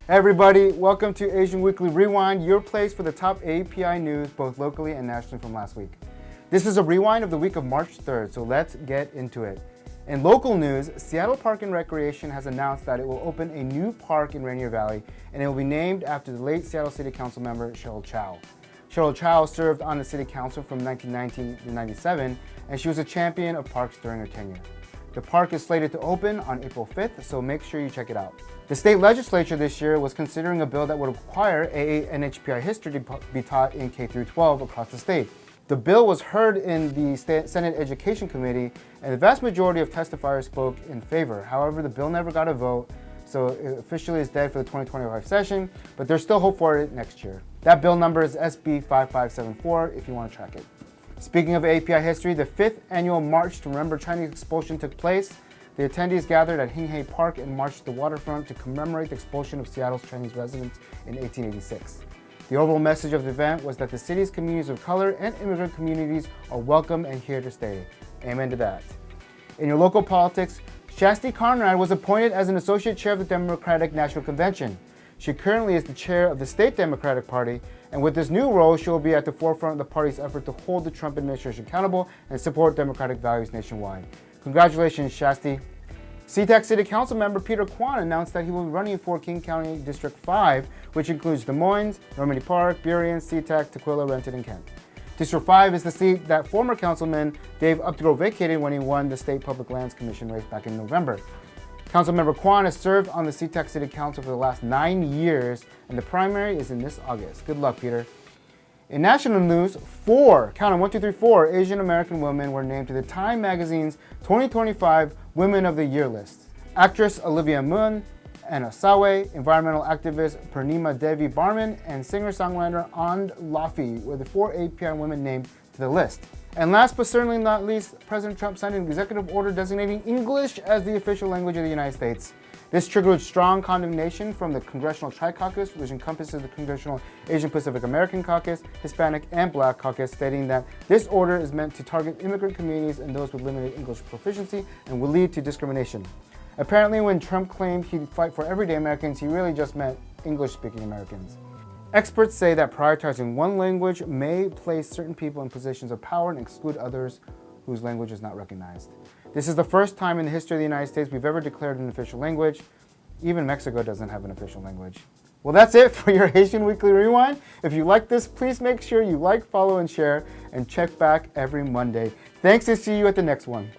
Hey everybody, welcome to Asian Weekly Rewind, your place for the top API news both locally and nationally from last week. This is a rewind of the week of March 3rd, so let's get into it. In local news, Seattle Park and Recreation has announced that it will open a new park in Rainier Valley, and it will be named after the late Seattle City Council member Cheryl Chow. Cheryl Chow served on the City Council from 1919 to 97, and she was a champion of parks during her tenure. The park is slated to open on April 5th, so make sure you check it out. The state legislature this year was considering a bill that would require AA and HPI history to be taught in K-12 across the state. The bill was heard in the Senate Education Committee, and the vast majority of testifiers spoke in favor. However, the bill never got a vote, so it officially is dead for the 2025 session, but there's still hope for it next year. That bill number is SB 5574 if you want to track it. Speaking of API history, the 5th annual March to Remember Chinese Expulsion took place. The attendees gathered at Hing Hay Park and marched to the waterfront to commemorate the expulsion of Seattle's Chinese residents in 1886. The overall message of the event was that the city's communities of color and immigrant communities are welcome and here to stay. Amen to that. In your local politics, Shasti Conrad was appointed as an associate chair of the Democratic National Convention. She currently is the chair of the State Democratic Party, and with this new role, she will be at the forefront of the party's effort to hold the Trump administration accountable and support democratic values nationwide. Congratulations, Shasti. SeaTac City Council member Peter Kwan announced that he will be running for King County District 5, which includes Des Moines, Normandy Park, Burien, SeaTac, Tukwila, Renton, and Kent. District 5 is the seat that former councilman Dave Updegrove vacated when he won the State Public Lands Commission race back in November. Councilmember Kwan has served on the SeaTac City Council for the last 9 years, and the primary is in this August. Good luck, Peter. In national news, count them, 1, 2, 3, 4 Asian American women were named to the Time Magazine's 2025 Women of the Year list. Actress Olivia Munn, Anna Sawe, environmental activist Purnima Devi Barman, and singer-songwriter And Laffy were the 4 API women named to the list. And last but certainly not least, President Trump signed an executive order designating English as the official language of the United States. This triggered strong condemnation from the Congressional Tri-Caucus, which encompasses the Congressional Asian Pacific American Caucus, Hispanic, and Black Caucus, stating that this order is meant to target immigrant communities and those with limited English proficiency and will lead to discrimination. Apparently, when Trump claimed he'd fight for everyday Americans, he really just meant English-speaking Americans. Experts say that prioritizing one language may place certain people in positions of power and exclude others whose language is not recognized. This is the first time in the history of the United States we've ever declared an official language. Even Mexico doesn't have an official language. Well, that's it for your Asian Weekly Rewind. If you like this, please make sure you like, follow, and share, and check back every Monday. Thanks, and see you at the next one.